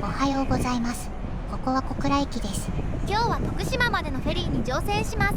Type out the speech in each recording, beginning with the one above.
おはようございます。ここは小倉駅です。今日は徳島までのフェリーに乗船します。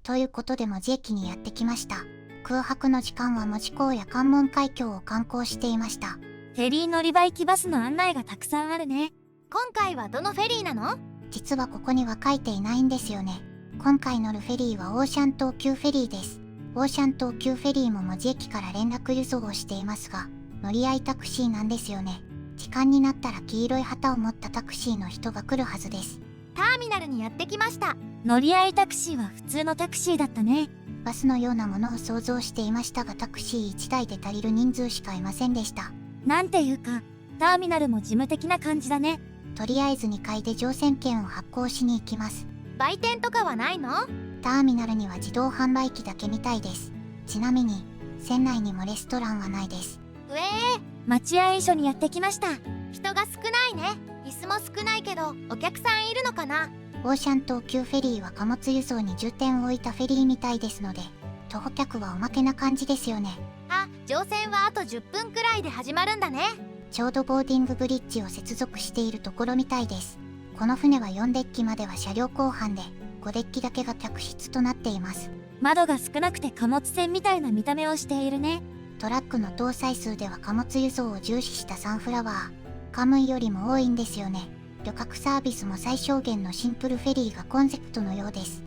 ということで門司駅にやってきました。空白の時間は門司港や関門海峡を観光していました。フェリー乗り場行きバスの案内がたくさんあるね。今回はどのフェリーなの？実はここには書いていないんですよね。今回乗るフェリーはオーシャン東急フェリーです。オーシャン東急フェリーも門司駅から連絡輸送をしていますが、乗り合いタクシーなんですよね。時間になったら黄色い旗を持ったタクシーの人が来るはずです。ターミナルにやってきました。乗り合いタクシーは普通のタクシーだったね。バスのようなものを想像していましたが、タクシー1台で足りる人数しかいませんでした。なんていうか、ターミナルも事務的な感じだね。とりあえず2階で乗船券を発行しに行きます。売店とかはないの？ターミナルには自動販売機だけみたいです。ちなみに、船内にもレストランはないです。待合所にやってきました。人が少ないね。椅子も少ないけど、お客さんいるのかな？オーシャン東急フェリーは貨物輸送に重点を置いたフェリーみたいですので、徒歩客はおまけな感じですよね。あ、乗船はあと10分くらいで始まるんだね。ちょうどボーディングブリッジを接続しているところみたいです。この船は4デッキまでは車両後半で、5デッキだけが客室となっています。窓が少なくて貨物船みたいな見た目をしているね。トラックの搭載数では貨物輸送を重視したサンフラワー、カムイよりも多いんですよね。旅客サービスも最小限のシンプルフェリーがコンセプトのようです。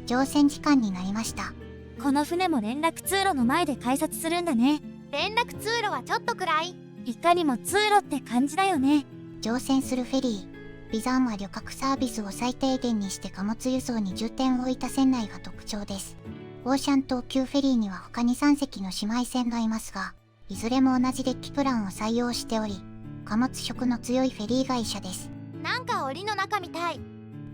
乗船時間になりました。この船も連絡通路の前で改札するんだね。連絡通路はちょっと暗い。いかにも通路って感じだよね。乗船するフェリー、ビザンは旅客サービスを最低限にして貨物輸送に重点を置いた船内が特徴です。オーシャン東急フェリーには他に3隻の姉妹船がいますが、いずれも同じデッキプランを採用しており、貨物色の強いフェリー会社です。なんか檻の中みたい。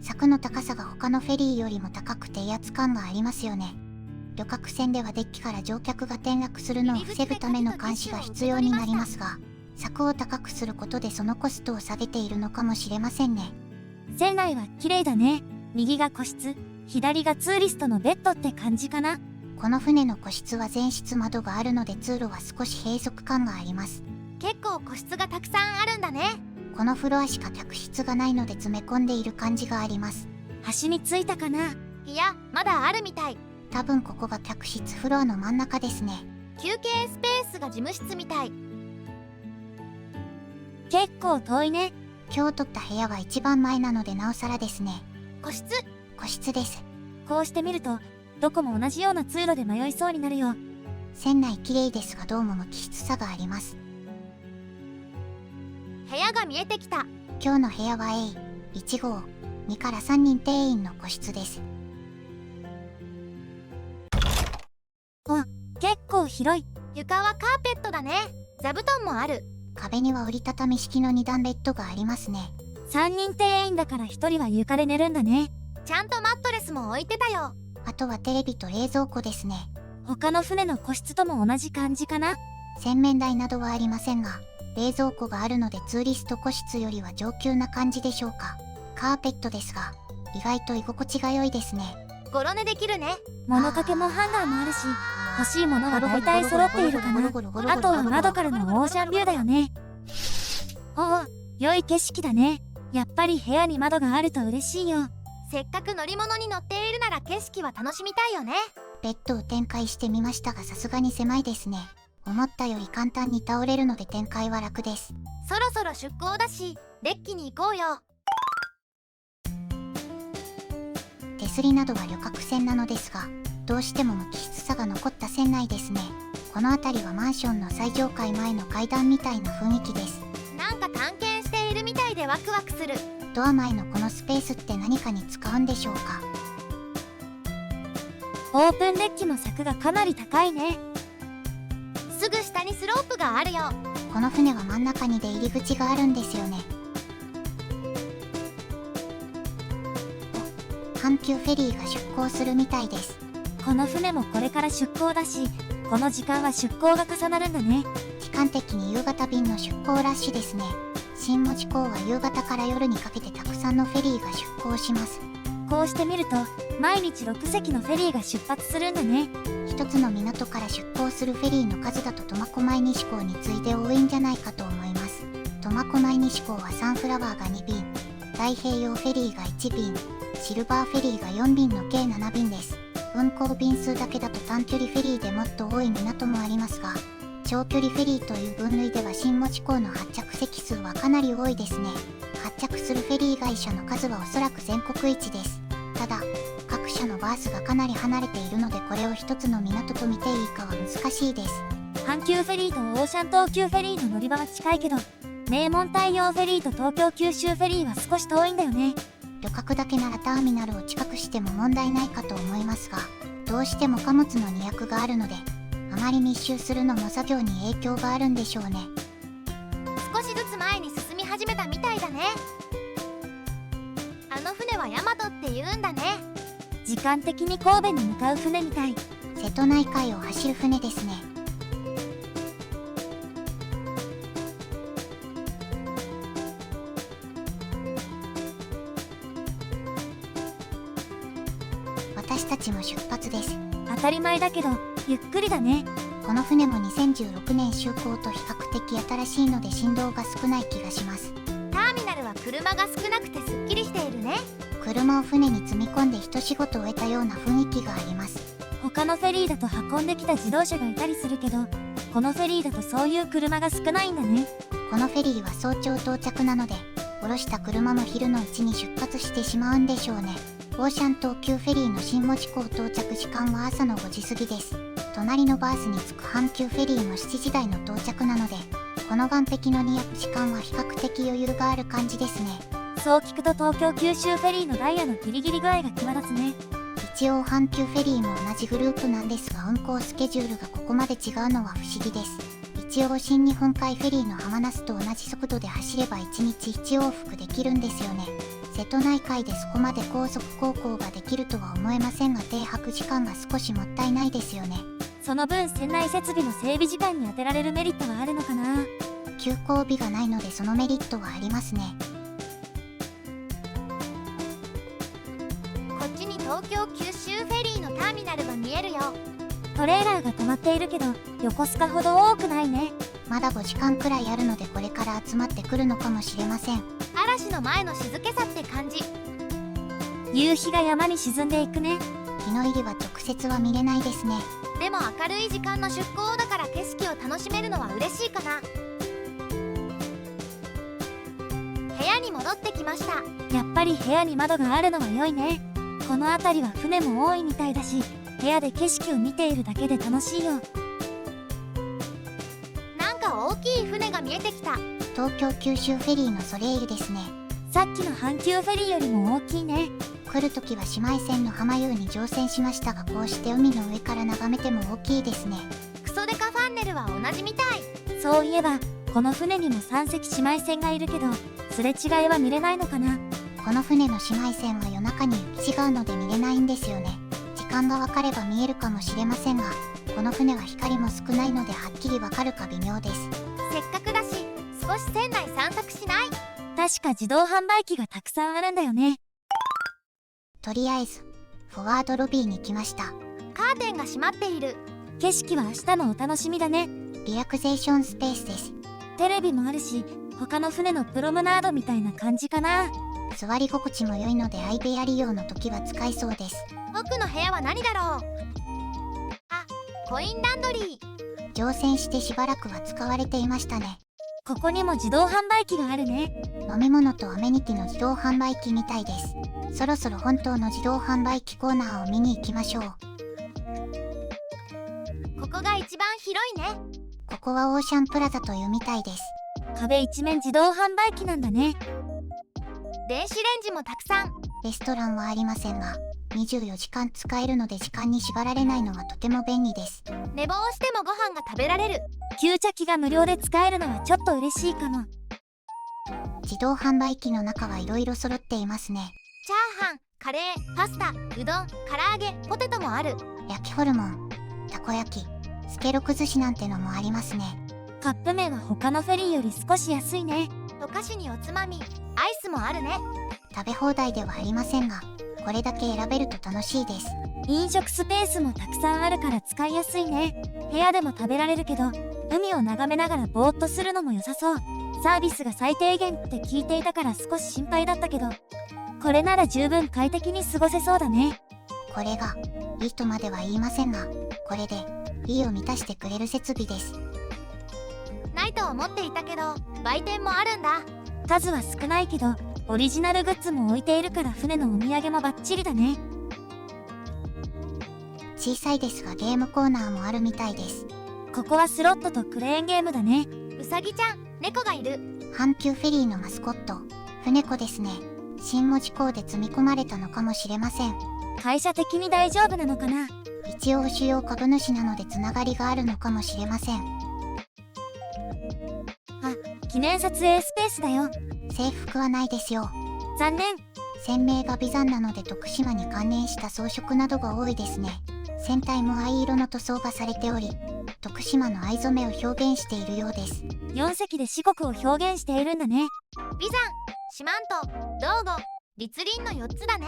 柵の高さが他のフェリーよりも高くて威圧感がありますよね。旅客船ではデッキから乗客が転落するのを防ぐための監視が必要になりますが、柵を高くすることでそのコストを下げているのかもしれませんね。船内は綺麗だね。右が個室、左がツーリストのベッドって感じかな。この船の個室は全室窓があるので通路は少し閉塞感があります。結構個室がたくさんあるんだね。このフロアしか客室がないので詰め込んでいる感じがあります。端に着いたかな？いや、まだあるみたい。多分ここが客室フロアの真ん中ですね。休憩スペースが事務室みたい。結構遠いね。今日取った部屋は一番前なのでなおさらですね。個室？個室です。こうして見ると、どこも同じような通路で迷いそうになるよ。船内綺麗ですがどうも無機質さがあります。部屋が見えてきた。今日の部屋は A1 号2から3人定員の個室です。結構広い。床はカーペットだね。座布団もある。壁には折りたたみ式の2段ベッドがありますね。3人定員だから1人は床で寝るんだね。ちゃんとマットレスも置いてたよ。あとはテレビと冷蔵庫ですね。他の船の個室とも同じ感じかな。洗面台などはありませんが、冷蔵庫があるのでツーリスト個室よりは上級な感じでしょうか。カーペットですが、意外と居心地が良いですね。ゴロ寝できるね。物掛けもハンガーもあるし、欲しいものは大体揃っているかな。あとは窓からのオーシャンビューだよね。おお、良い景色だね。やっぱり部屋に窓があると嬉しいよ。せっかく乗り物に乗っているなら景色は楽しみたいよね。ベッドを展開してみましたがさすがに狭いですね。思ったより簡単に倒れるので展開は楽です。そろそろ出港だし、デッキに行こうよ。手すりなどは旅客船なのですが、どうしても無機質さが残った船内ですね。この辺りはマンションの最上階前の階段みたいな雰囲気です。なんか探検しているみたいでワクワクする。ドア前のこのスペースって何かに使うんでしょうか。オープンデッキの柵がかなり高いね。すぐ下にスロープがあるよ。この船は真ん中に出入り口があるんですよね。阪急フェリーが出港するみたいです。この船もこれから出港だし、この時間は出港が重なるんだね。時間的に夕方便の出港ラッシュですね。新門司港は夕方から夜にかけてたくさんのフェリーが出港します。こうして見ると、毎日6隻のフェリーが出発するんだね。一つの港から出港するフェリーの数だと苫小牧西港に次いで多いんじゃないかと思います。苫小牧西港はサンフラワーが2便、太平洋フェリーが1便、シルバーフェリーが4便の計7便です。運航便数だけだと短距離フェリーでもっと多い港もありますが、長距離フェリーという分類では新門司港の発着席数はかなり多いですね。発着するフェリー会社の数はおそらく全国一です。ただ、各社のバースがかなり離れているのでこれを一つの港と見ていいかは難しいです。阪急フェリーとオーシャン東急フェリーの乗り場は近いけど、名門太陽フェリーと東京九州フェリーは少し遠いんだよね。旅客だけならターミナルを近くしても問題ないかと思いますが、どうしても貨物の荷役があるので、あまり密集するのも作業に影響があるんでしょうね。少しずつ前に進み始めたみたいだね。あの船はヤマトって言うんだね。時間的に神戸に向かう船みたい。瀬戸内海を走る船ですね。私たちも出発です。当たり前だけど、ゆっくりだね。この船も2016年就航と比較的新しいので振動が少ない気がします。ターミナルは車が少なくてすっきりしているね。車を船に積み込んで一仕事終えたような雰囲気があります。他のフェリーだと運んできた自動車がいたりするけど、このフェリーだとそういう車が少ないんだね。このフェリーは早朝到着なので、降ろした車も昼のうちに出発してしまうんでしょうね。オーシャン東急フェリーの新門司港到着時間は朝の5時過ぎです。隣のバースに着く阪急フェリーも7時台の到着なので、この岸壁の荷役時間は比較的余裕がある感じですね。そう聞くと東京九州フェリーのダイヤのギリギリ具合が際立つね。一応阪急フェリーも同じグループなんですが、運行スケジュールがここまで違うのは不思議です。一応新日本海フェリーの浜那須と同じ速度で走れば1日1往復できるんですよね。瀬戸内海でそこまで高速航行ができるとは思えませんが、停泊時間が少しもったいないですよね。その分船内設備の整備時間に充てられるメリットはあるのかな。休校日がないのでそのメリットはありますね。こっちに東京九州フェリーのターミナルが見えるよ。トレーラーが止まっているけど、横須賀ほど多くないね。まだ5時間くらいあるのでこれから集まってくるのかもしれません。嵐の前の静けさって感じ。夕日が山に沈んでいくね。日の入りは直接は見れないですね。でも明るい時間の出港だから景色を楽しめるのは嬉しいかな。部屋に戻ってきました。やっぱり部屋に窓があるのは良いね。この辺りは船も多いみたいだし、部屋で景色を見ているだけで楽しいよ。なんか大きい船が見えてきた。東京九州フェリーのソレイユですね。さっきの阪急フェリーよりも大きいね。来るときは姉妹船の浜湯に乗船しましたが、こうして海の上から眺めても大きいですね。クソデカファンネルは同じみたい。そういえば、この船にも3隻姉妹船がいるけど、すれ違いは見れないのかな。この船の姉妹船は夜中に行き違うので見れないんですよね。時間が分かれば見えるかもしれませんが、この船は光も少ないのではっきり分かるか微妙です。せっかくだし少し船内散策しない？確か自動販売機がたくさんあるんだよね。とりあえずフォワードロビーに来ました。カーテンが閉まっている。景色は明日もお楽しみだね。リラクゼーションスペースです。テレビもあるし、他の船のプロムナードみたいな感じかな。座り心地も良いので相部屋利用の時は使いそうです。奥の部屋は何だろう。あ、コインランドリー。乗船してしばらくは使われていましたね。ここにも自動販売機があるね。飲み物とアメニティの自動販売機みたいです。そろそろ本当の自動販売機コーナーを見に行きましょう。ここが一番広いね。ここはオーシャンプラザというみたいです。壁一面自動販売機なんだね。電子レンジもたくさん。レストランはありませんが、24時間使えるので時間に縛られないのはとても便利です。寝坊してもご飯が食べられる。給茶機が無料で使えるのはちょっと嬉しいかも。自動販売機の中はいろいろ揃っていますね。チャーハン、カレー、パスタ、うどん、唐揚げ、ポテトもある。焼きホルモン、たこ焼き、スケロク寿司なんてのもありますね。カップ麺は他のフェリーより少し安いね。お菓子におつまみ、アイスもあるね。食べ放題ではありませんが、これだけ選べると楽しいです。飲食スペースもたくさんあるから使いやすいね。部屋でも食べられるけど、海を眺めながらぼーっとするのも良さそう。サービスが最低限って聞いていたから少し心配だったけど、これなら十分快適に過ごせそうだね。これがいいとまでは言いませんが、これでいいを満たしてくれる設備です。ないと思っていたけど売店もあるんだ。数は少ないけどオリジナルグッズも置いているから船のお土産もバッチリだね。小さいですがゲームコーナーもあるみたいです。ここはスロットとクレーンゲームだね。うさぎちゃん、猫がいる。阪急フェリーのマスコット、船子ですね。新門司港で積み込まれたのかもしれません。会社的に大丈夫なのかな。一応主要株主なのでつながりがあるのかもしれません。あ、記念撮影スペースだよ。制服はないですよ。残念。船名が眉山なので徳島に関連した装飾などが多いですね。船体も藍色の塗装がされており、徳島の藍染めを表現しているようです。4隻で四国を表現しているんだね。眉山、四万十、道後、栗林の4つだね。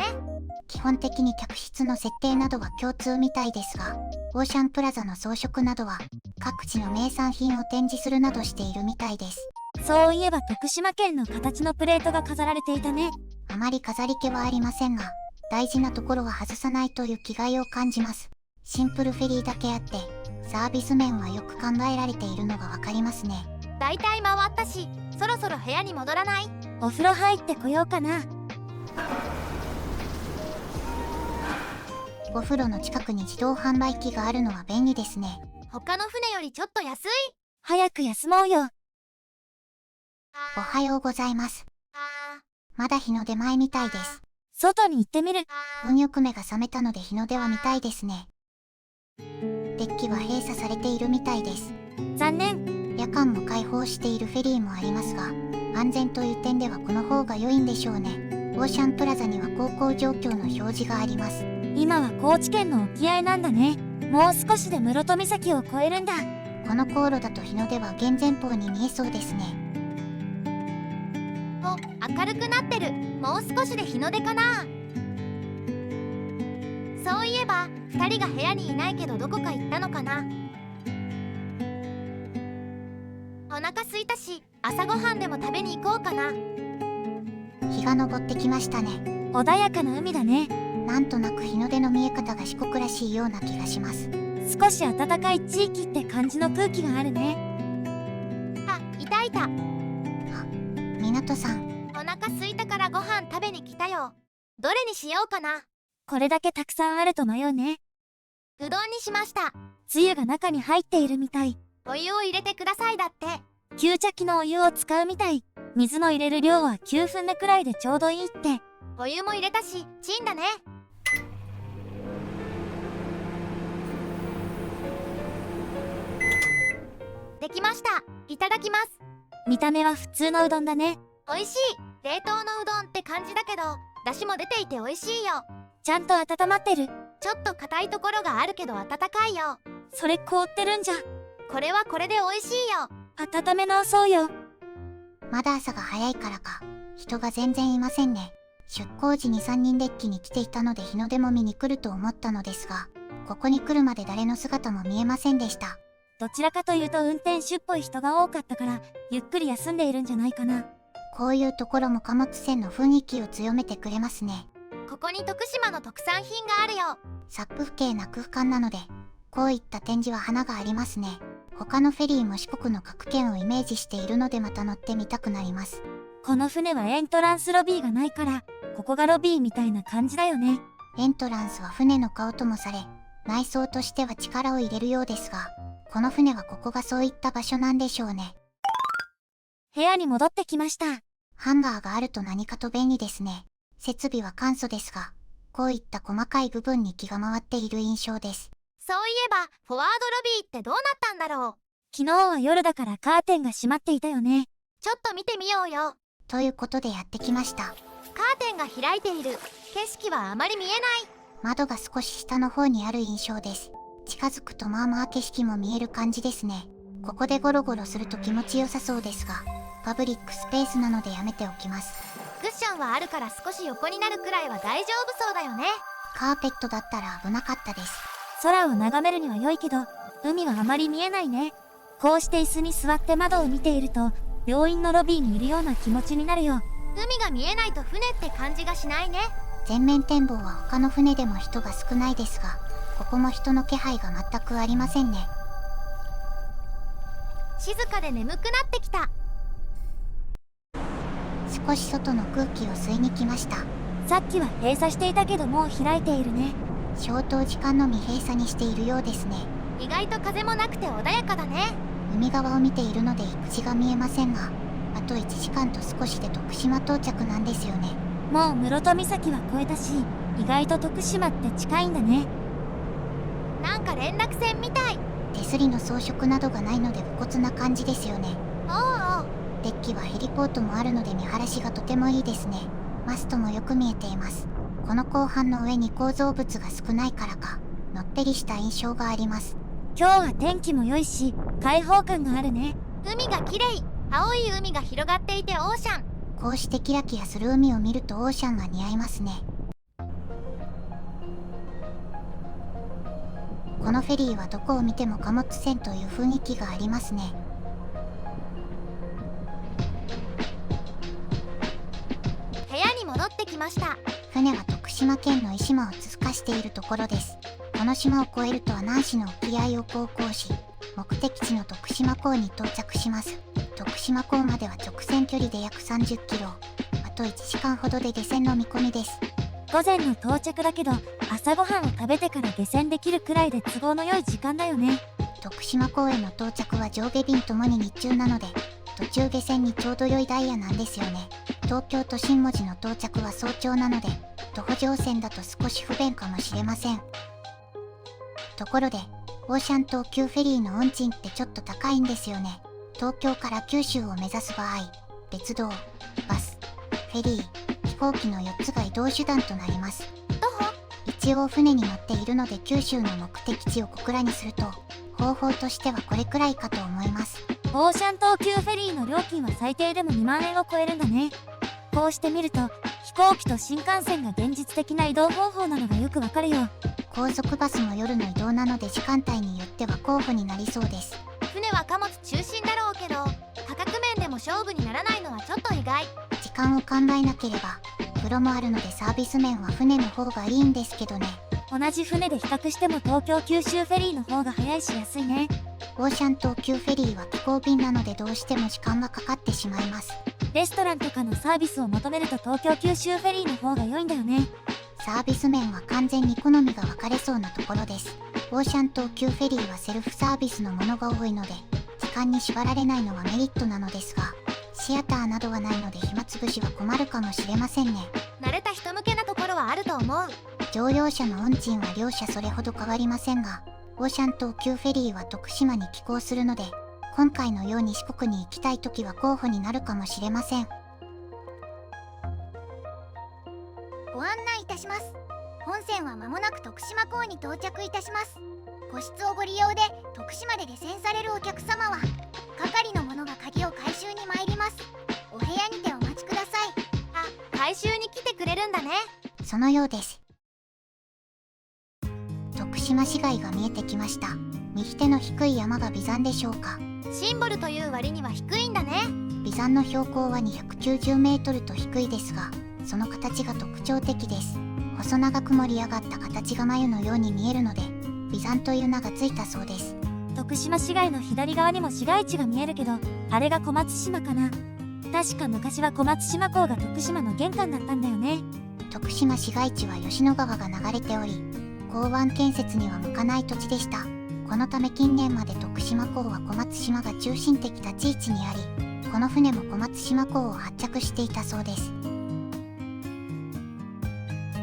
基本的に客室の設定などは共通みたいですが、オーシャンプラザの装飾などは各地の名産品を展示するなどしているみたいです。そういえば徳島県の形のプレートが飾られていたね。あまり飾り気はありませんが、大事なところは外さないという気概を感じます。シンプルフェリーだけあって、サービス面はよく考えられているのがわかりますね。だいたい回ったし、そろそろ部屋に戻らない？お風呂入ってこようかな。お風呂の近くに自動販売機があるのは便利ですね。他の船よりちょっと安い。早く休もうよ。おはようございます。まだ日の出前みたいです。外に行ってみる。運よく目が覚めたので日の出は見たいですね。デッキは閉鎖されているみたいです。残念。夜間も開放しているフェリーもありますが、安全という点ではこの方が良いんでしょうね。オーシャンプラザには航行状況の表示があります。今は高知県の沖合なんだね。もう少しで室戸岬を越えるんだ。この航路だと日の出は現前方に見えそうですね。お、明るくなってる。もう少しで日の出かな。そういえば2人が部屋にいないけどどこか行ったのかな。お腹空いたし朝ごはんでも食べに行こうかな。日が昇ってきましたね。穏やかな海だね。なんとなく日の出の見え方が四国らしいような気がします。少し暖かい地域って感じの空気があるね。あ、いたいた。港さん、お腹空いたからご飯食べに来たよ。どれにしようかな。これだけたくさんあると迷うね。うどんにしました。つゆが中に入っているみたい。お湯を入れてくださいだって。吸着のお湯を使うみたい。水の入れる量は9分目くらいでちょうどいいって。お湯も入れたしチンだね。できました。いただきます。見た目は普通のうどんだね。美味しい。冷凍のうどんって感じだけど出汁も出ていて美味しいよ。ちゃんと温まってる。ちょっと硬いところがあるけど温かいよ。それ凍ってるんじゃ。これはこれで美味しいよ。温め直そうよ。まだ朝が早いからか人が全然いませんね。出港時に3人デッキに来ていたので日の出も見に来ると思ったのですが、ここに来るまで誰の姿も見えませんでした。どちらかというと運転手っぽい人が多かったからゆっくり休んでいるんじゃないかな。こういうところも貨物船の雰囲気を強めてくれますね。ここに徳島の特産品があるよ。サップ府系な空間なのでこういった展示は花がありますね。他のフェリーも四国の各県をイメージしているのでまた乗ってみたくなります。この船はエントランスロビーがないからここがロビーみたいな感じだよね。エントランスは船の顔ともされ内装としては力を入れるようですが、この船はここがそういった場所なんでしょうね。部屋に戻ってきました。ハンガーがあると何かと便利ですね。設備は簡素ですが、こういった細かい部分に気が回っている印象です。そういえばフォワードロビーってどうなったんだろう。昨日は夜だからカーテンが閉まっていたよね。ちょっと見てみようよ。ということでやってきました。カーテンが開いている。景色はあまり見えない。窓が少し下の方にある印象です。近づくとまあまあ景色も見える感じですね。ここでゴロゴロすると気持ちよさそうですが、パブリックスペースなのでやめておきます。クッションはあるから少し横になるくらいは大丈夫そうだよね。カーペットだったら危なかったです。空を眺めるには良いけど海はあまり見えないね。こうして椅子に座って窓を見ていると、病院のロビーにいるような気持ちになるよ。海が見えないと船って感じがしないね。全面展望は他の船でも人が少ないですが、ここも人の気配が全くありませんね。静かで眠くなってきた。少し外の空気を吸いに来ました。さっきは閉鎖していたけどもう開いているね。消灯時間のみ閉鎖にしているようですね。意外と風もなくて穏やかだね。海側を見ているので陸地が見えませんが、あと1時間と少しで徳島到着なんですよね。もう室戸岬は越えたし、意外と徳島って近いんだね。なんか連絡船みたい。手すりの装飾などがないので武骨な感じですよね。おうおう。デッキはヘリポートもあるので見晴らしがとてもいいですね。マストもよく見えています。この甲板の上に構造物が少ないからか、のっぺりした印象があります。今日は天気も良いし、開放感があるね。海が綺麗。青い海が広がっていてオーシャン。こうしてキラキラする海を見るとオーシャンが似合いますね。このフェリーはどこを見ても貨物船という雰囲気がありますね。部屋に戻ってきました。船は徳島県の伊島を通過しているところです。この島を越えると阿南市の沖合を航行し、目的地の徳島港に到着します。徳島港までは直線距離で約30キロ。あと1時間ほどで下船の見込みです。午前の到着だけど、朝ごはんを食べてから下船できるくらいで都合の良い時間だよね。徳島港への到着は上下便ともに日中なので、途中下船にちょうど良いダイヤなんですよね。東京都心文字の到着は早朝なので、徒歩乗船だと少し不便かもしれません。ところで、オーシャン東急フェリーの運賃ってちょっと高いんですよね。東京から九州を目指す場合、鉄道、バス、フェリー、飛行機の4つが移動手段となります。一応船に乗っているので九州の目的地を小倉にすると、方法としてはこれくらいかと思います。オーシャン東急フェリーの料金は最低でも2万円を超えるんだね。こうして見ると、飛行機と新幹線が現実的な移動方法なのがよくわかるよ。高速バスも夜の移動なので時間帯によっては候補になりそうです。船は貨物中心だろうけど、価格面でも勝負にならないのはちょっと意外。時間を考えなければ、風呂もあるのでサービス面は船の方がいいんですけどね。同じ船で比較しても東京九州フェリーの方が早いし安いね。オーシャン東急フェリーは寄港便なのでどうしても時間がかかってしまいます。レストランとかのサービスを求めると東京九州フェリーの方が良いんだよね。サービス面は完全に好みが分かれそうなところです。オーシャン東急フェリーはセルフサービスのものが多いので、時間に縛られないのはメリットなのですが、シアターなどはないので暇つぶしは困るかもしれませんね。慣れた人向けなところはあると思う。乗用車の運賃は両社それほど変わりませんが、オーシャン東急フェリーは徳島に寄港するので、今回のように四国に行きたい時は候補になるかもしれません。ご案内いたします。本線は間もなく徳島港に到着いたします。個室をご利用で徳島で下船されるお客様は、係の者が鍵を回収に参ります。お部屋にてお待ちください。あ、回収に来てくれるんだね。そのようです。徳島市街が見えてきました。右手の低い山が眉山でしょうか。シンボルという割には低いんだね。眉山の標高は290メートルと低いですが、その形が特徴的です。細長く盛り上がった形が眉のように見えるので、眉山という名がついたそうです。徳島市街の左側にも市街地が見えるけど、あれが小松島かな。確か昔は小松島港が徳島の玄関だったんだよね。徳島市街地は吉野川が流れており、港湾建設には向かない土地でした。このため近年まで徳島港は小松島が中心的立ち位置にあり、この船も小松島港を発着していたそうです。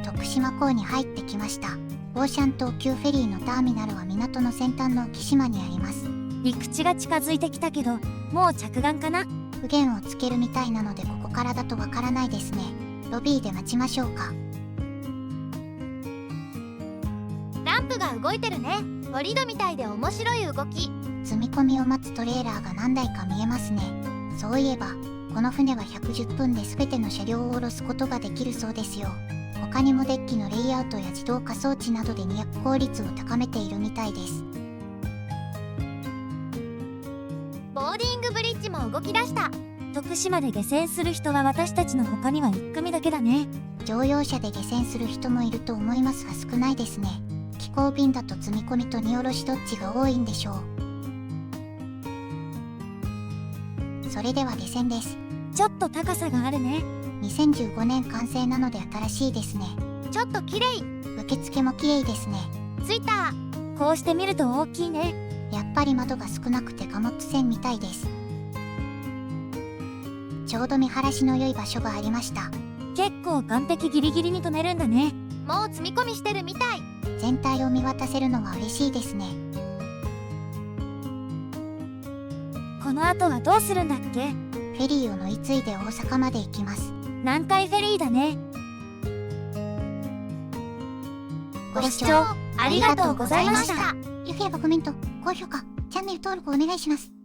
徳島港に入ってきました。オーシャン東急フェリーのターミナルは港の先端の沖島にあります。陸地が近づいてきたけど、もう着岸かな。右舷をつけるみたいなのでここからだとわからないですね。ロビーで待ちましょうか。ランプが動いてるね。ボリードみたいで面白い動き。積み込みを待つトレーラーが何台か見えますね。そういえばこの船は110分で全ての車両を降ろすことができるそうですよ。他にもデッキのレイアウトや自動化装置などで荷役効率を高めているみたいです。ちも動き出した。徳島で下船する人は私たちの他には1組だけだね。乗用車で下船する人もいると思いますが少ないですね。寄港便だと積み込みと荷下ろしどっちが多いんでしょう。それでは下船です。ちょっと高さがあるね。2015年完成なので新しいですね。ちょっと綺麗。受付も綺麗ですね。着いた。こうして見ると大きいね。やっぱり窓が少なくて貨物船みたいです。ちょうど見晴らしの良い場所がありました。結構岸壁ギリギリに止めるんだね。もう積み込みしてるみたい。全体を見渡せるのは嬉しいですね。この後はどうするんだっけ？フェリーを乗り継いで大阪まで行きます。南海フェリーだね。ご視聴ありがとうございました。よければコメント、高評価、チャンネル登録お願いします。